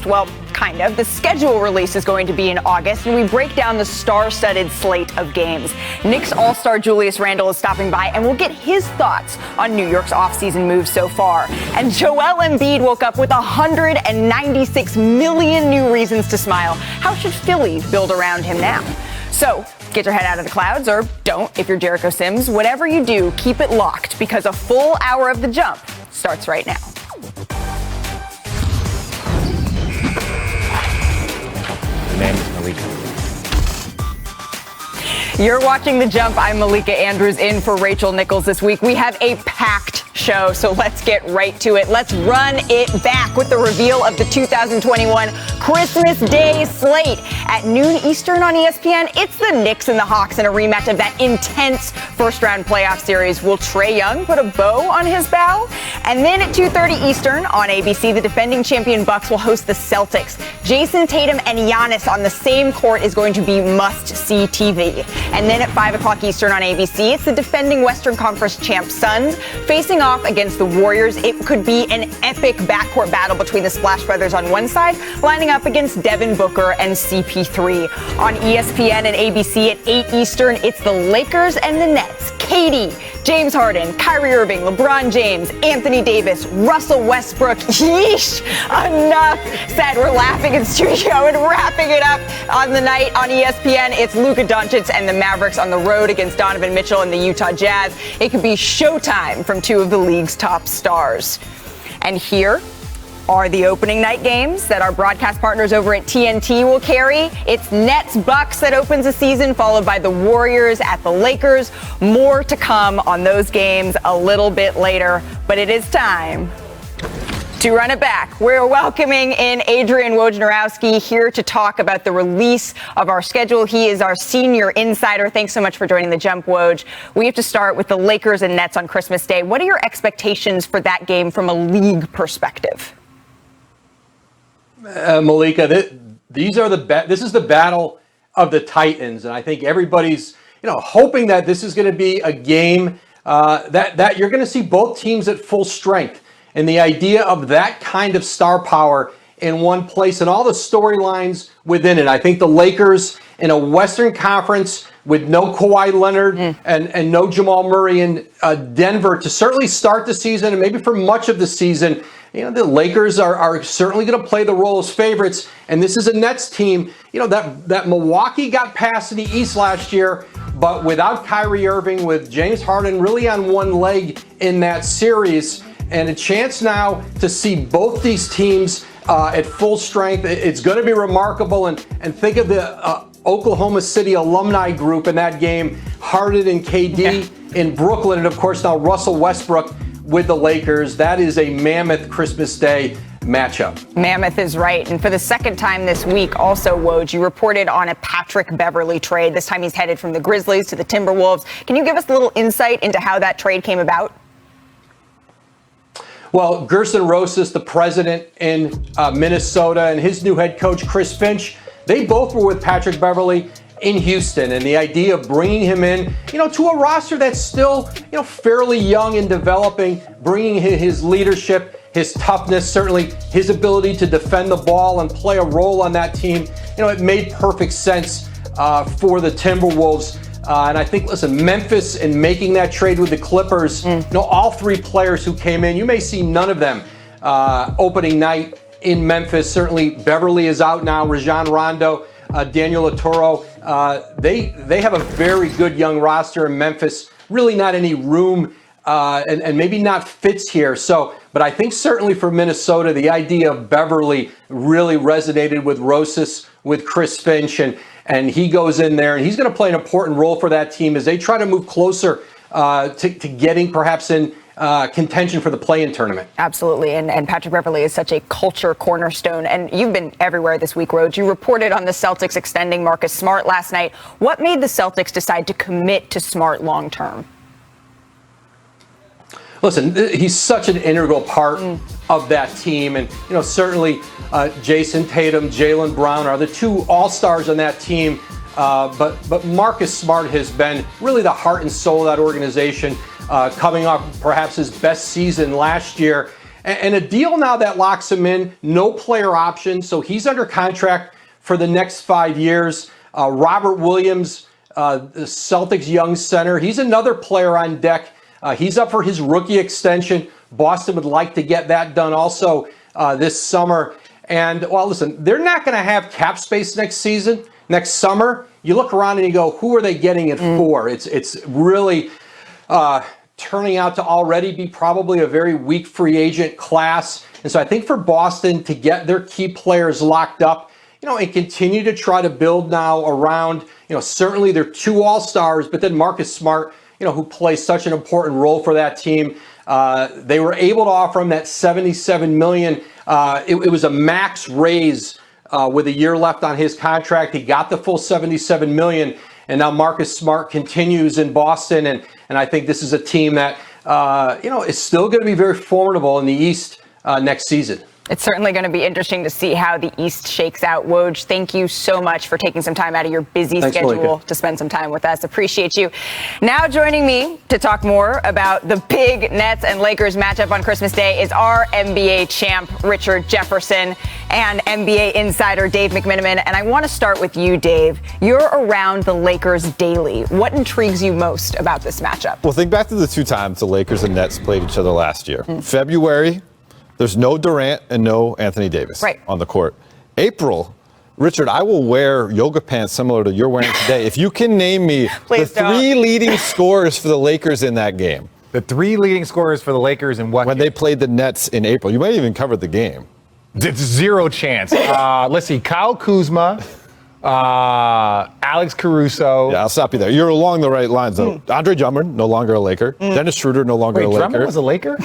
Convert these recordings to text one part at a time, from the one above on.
first. Well, kind of. The schedule release is going to be in August, and we break down the star-studded slate of games. Knicks All-Star Julius Randle is stopping by, and we'll get his thoughts on New York's offseason moves so far. And Joel Embiid woke up with 196 million new reasons to smile. How should Philly build around him now? So, get your head out of the clouds, or don't if you're Jericho Sims. Whatever you do, keep it locked, because a full hour of The Jump starts right now. The name is Malika. You're watching The Jump. I'm Malika Andrews in for Rachel Nichols this week. We have a packed show, so let's get right to it. Let's run it back with the reveal of the 2021 Christmas Day slate. At noon Eastern on ESPN, it's the Knicks and the Hawks in a rematch of that intense first-round playoff series. Will Trae Young put a bow on his bow? And then at 2:30 Eastern on ABC, the defending champion Bucks will host the Celtics. Jason Tatum and Giannis on the same court is going to be must-see TV. And then at 5 o'clock Eastern on ABC, it's the defending Western Conference champ Suns facing off against the Warriors. It could be an epic backcourt battle between the Splash Brothers on one side, lining up against Devin Booker and CP3. On ESPN and ABC at 8 Eastern, it's the Lakers and the Nets. KD, James Harden, Kyrie Irving, LeBron James, Anthony Davis, Russell Westbrook. Yeesh! Enough said. We're laughing in studio and wrapping it up on the night on ESPN. It's Luka Doncic and the Mavericks on the road against Donovan Mitchell and the Utah Jazz. It could be showtime from two of the league's top stars. And here are the opening night games that our broadcast partners over at TNT will carry. It's Nets-Bucks that opens the season, followed by the Warriors at the Lakers. More to come on those games a little bit later, but it is time to run it back. We're welcoming in Adrian Wojnarowski here to talk about the release of our schedule. He is our senior insider. Thanks so much for joining the Jump, Woj. We have to start with the Lakers and Nets on Christmas Day. What are your expectations for that game from a league perspective? Malika, this is the battle of the Titans, and I think everybody's hoping that this is going to be a game that you're going to see both teams at full strength, and the idea of that kind of star power in one place and all the storylines within it. I think the Lakers in a Western Conference with no Kawhi Leonard and no Jamal Murray in Denver to certainly start the season and maybe for much of the season. The Lakers are certainly going to play the role as favorites, and this is a Nets team, that Milwaukee got past in the East last year, but without Kyrie Irving, with James Harden really on one leg in that series, and a chance now to see both these teams at full strength. It's going to be remarkable, and think of the Oklahoma City alumni group in that game, Harden and KD in Brooklyn, and of course now Russell Westbrook with the Lakers. That is a mammoth Christmas Day matchup. Mammoth is right. And for the second time this week, also, Woj, you reported on a Patrick Beverley trade. This time he's headed from the Grizzlies to the Timberwolves. Can you give us a little insight into how that trade came about? Well, Gerson Rosas, the president in Minnesota, and his new head coach, Chris Finch, they both were with Patrick Beverley in Houston, and the idea of bringing him in, to a roster that's still, fairly young and developing, bringing his leadership, his toughness, certainly his ability to defend the ball and play a role on that team, it made perfect sense for the Timberwolves. And I think, listen, Memphis in making that trade with the Clippers, all three players who came in, you may see none of them opening night in Memphis. Certainly Beverly is out now, Rajon Rondo, Daniel Oturu. They have a very good young roster in Memphis. Really not any room and maybe not fits here. But I think certainly for Minnesota, the idea of Beverly really resonated with Rosas, with Chris Finch, and he goes in there and he's going to play an important role for that team as they try to move closer to getting perhaps in contention for the play-in tournament. Absolutely, and Patrick Beverley is such a culture cornerstone, and you've been everywhere this week, Rhodes. You reported on the Celtics extending Marcus Smart last night. What made the Celtics decide to commit to Smart long-term? Listen, he's such an integral part of that team, and certainly Jason Tatum, Jaylen Brown are the two all-stars on that team, but Marcus Smart has been really the heart and soul of that organization, coming off perhaps his best season last year. and a deal now that locks him in, no player option, so he's under contract for the next 5 years. Robert Williams, the Celtics' young center, he's another player on deck. He's up for his rookie extension. Boston would like to get that done also this summer. And, well, listen, they're not going to have cap space next summer. You look around and you go, who are they getting it for? It's really turning out to already be probably a very weak free agent class. And so I think for Boston to get their key players locked up, and continue to try to build now around, certainly they're 2 all-stars, but then Marcus Smart, who plays such an important role for that team. They were able to offer him that $77 million. It was a max raise with a year left on his contract. He got the full $77 million, and now Marcus Smart continues in Boston, and I think this is a team that, is still going to be very formidable in the East next season. It's certainly going to be interesting to see how the East shakes out. Woj, thank you so much for taking some time out of your busy schedule to spend some time with us. Appreciate you. Now joining me to talk more about the big Nets and Lakers matchup on Christmas Day is our NBA champ, Richard Jefferson, and NBA insider Dave McMenamin. And I want to start with you, Dave. You're around the Lakers daily. What intrigues you most about this matchup? Well, think back to the 2 times the Lakers and Nets played each other last year. February, there's no Durant and no Anthony Davis on the court. April, Richard, I will wear yoga pants similar to you're wearing today. If you can name me the 3 leading scorers for the Lakers in that game. The 3 leading scorers for the Lakers in what? When they played the Nets in April. You might even cover the game. It's 0 chance. Let's see. Kyle Kuzma, Alex Caruso. Yeah, I'll stop you there. You're along the right lines, though. Andre Drummond, no longer a Laker. Dennis Schroeder, no longer a Laker. Drummond was a Laker?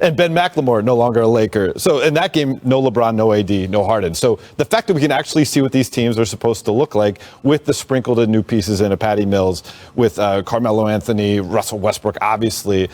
And Ben McLemore, no longer a Laker. So in that game, no LeBron, no AD, no Harden. So the fact that we can actually see what these teams are supposed to look like with the sprinkled in new pieces in a Patty Mills, with Carmelo Anthony, Russell Westbrook, obviously,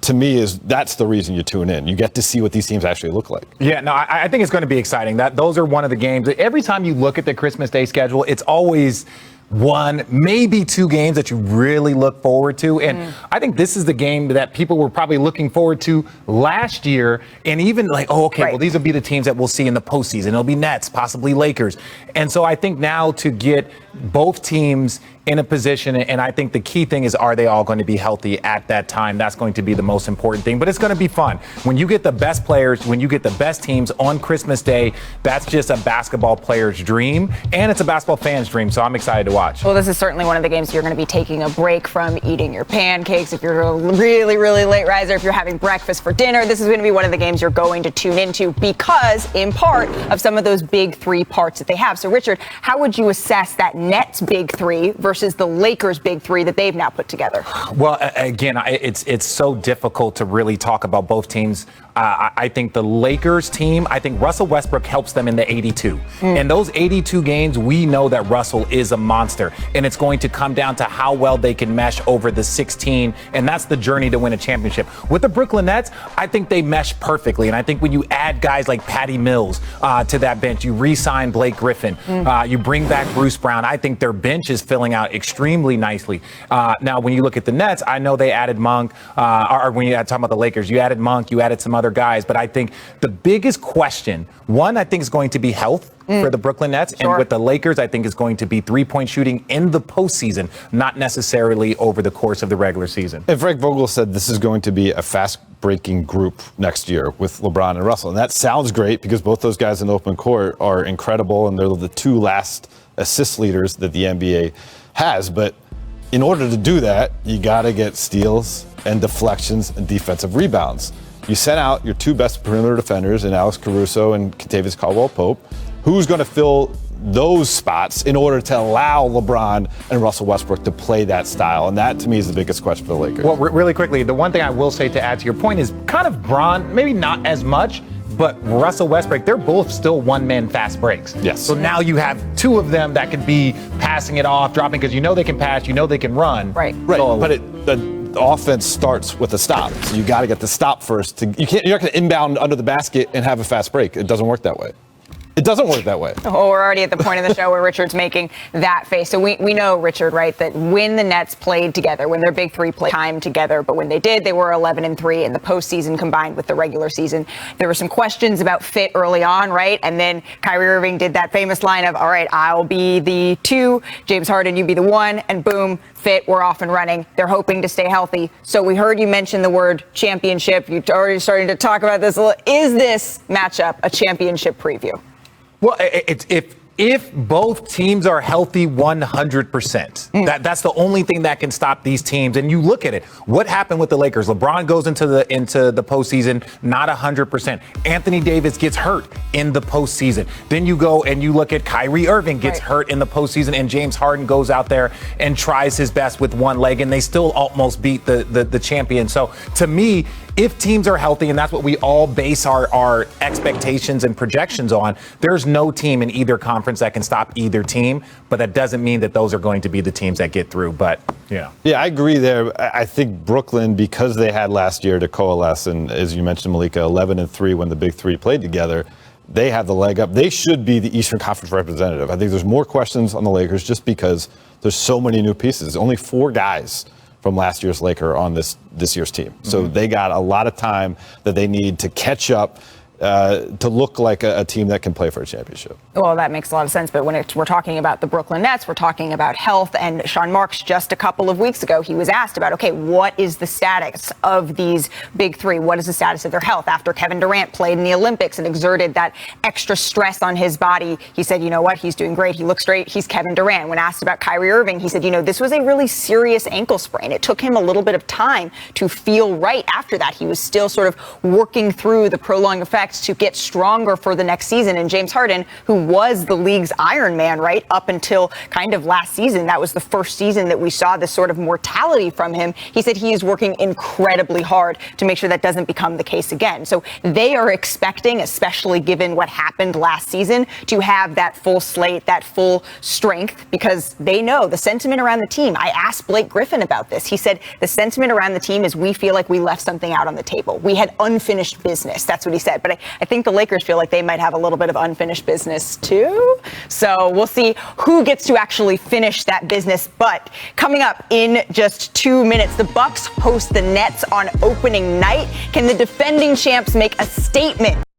to me, that's the reason you tune in. You get to see what these teams actually look like. Yeah, no, I think it's going to be exciting. Those are one of the games. Every time you look at the Christmas Day schedule, it's always 1, maybe 2 games that you really look forward to. And I think this is the game that people were probably looking forward to last year. And even like, well, these will be the teams that we'll see in the postseason. It'll be Nets, possibly Lakers. And so I think now to get both teams in a position, and I think the key thing is, are they all going to be healthy at that time? That's going to be the most important thing. But it's going to be fun. When you get the best players, when you get the best teams on Christmas Day, that's just a basketball player's dream, and it's a basketball fan's dream. So I'm excited to watch. Well, this is certainly one of the games you're going to be taking a break from eating your pancakes. If you're a really, really late riser, if you're having breakfast for dinner, this is going to be one of the games you're going to tune into because, in part, of some of those big 3 parts that they have. So, Richard, how would you assess that Nets big 3 versus the Lakers big 3 that they've now put together? Well, again, it's so difficult to really talk about both teams. I think the Lakers team, I think Russell Westbrook helps them in the 82. And those 82 games, we know that Russell is a monster. And it's going to come down to how well they can mesh over the 16. And that's the journey to win a championship. With the Brooklyn Nets, I think they mesh perfectly. And I think when you add guys like Patty Mills to that bench, you re-sign Blake Griffin, you bring back Bruce Brown, I think their bench is filling out extremely nicely. Now, when you look at the Nets, I know they added Monk, or when you talking about the Lakers, you added Monk, you added some other guys, but I think the biggest question, one, I think is going to be health for the Brooklyn Nets, and with the Lakers, I think is going to be 3-point shooting in the postseason, not necessarily over the course of the regular season. And Frank Vogel said this is going to be a fast-breaking group next year with LeBron and Russell, and that sounds great because both those guys in open court are incredible, and they're the 2 last assist leaders that the NBA has, but in order to do that, you got to get steals and deflections and defensive rebounds. You sent out your 2 best perimeter defenders in Alex Caruso and Kentavious Caldwell-Pope. Who's going to fill those spots in order to allow LeBron and Russell Westbrook to play that style? And that, to me, is the biggest question for the Lakers. Well, really quickly, the one thing I will say to add to your point is kind of Bron, maybe not as much, but Russell Westbrook, they're both still one-man fast breaks. Yes. So now you have 2 of them that could be passing it off, dropping, because you know they can pass, you know they can run. Right. So, but the offense starts with a stop. So you got to get the stop first. You're not going to inbound under the basket and have a fast break. It doesn't work that way. It doesn't work that way. Oh, we're already at the point of the show where Richard's making that face. So we know, Richard, right, that when the Nets played together, when their big three played time together, but when they did, they were 11-3 in the postseason combined with the regular season. There were some questions about fit early on, right? And then Kyrie Irving did that famous line of, all right, I'll be the 2, James Harden, you be the 1, and boom, fit, we're off and running. They're hoping to stay healthy. So we heard you mention the word championship. You're already starting to talk about this a little. Is this matchup a championship preview? Well, if both teams are healthy 100%, that's the only thing that can stop these teams. And you look at it, what happened with the Lakers? LeBron goes into the postseason not 100%. Anthony Davis gets hurt in the postseason. Then you go and you look at Kyrie Irving gets hurt in the postseason, and James Harden goes out there and tries his best with one leg, and they still almost beat the champion. So to me, if teams are healthy, and that's what we all base our expectations and projections on, there's no team in either conference that can stop either team, but that doesn't mean that those are going to be the teams that get through. But, yeah. Yeah, I agree there. I think Brooklyn, because they had last year to coalesce, and as you mentioned, Malika, 11-3 when the big three played together, they have the leg up. They should be the Eastern Conference representative. I think there's more questions on the Lakers just because there's so many new pieces. Only 4 guys from last year's Laker on this year's team. So they got a lot of time that they need to catch up to look like a team that can play for a championship. Well, that makes a lot of sense. But when we're talking about the Brooklyn Nets, we're talking about health. And Sean Marks, just a couple of weeks ago, he was asked about, okay, what is the status of these big three? What is the status of their health? After Kevin Durant played in the Olympics and exerted that extra stress on his body, he said, you know what? He's doing great. He looks great. He's Kevin Durant. When asked about Kyrie Irving, he said, this was a really serious ankle sprain. It took him a little bit of time to feel right after that. He was still sort of working through the prolonged effects to get stronger for the next season. And James Harden, who was the league's Iron Man, right, up until kind of last season, that was the first season that we saw this sort of mortality from him. He said he is working incredibly hard to make sure that doesn't become the case again. So they are expecting, especially given what happened last season, to have that full slate, that full strength, because they know the sentiment around the team. I asked Blake Griffin about this. He said the sentiment around the team is we feel like we left something out on the table. We had unfinished business. That's what he said. But I think the Lakers feel like they might have a little bit of unfinished business too. So we'll see who gets to actually finish that business. But coming up in just 2 minutes, the Bucks host the Nets on opening night. Can the defending champs make a statement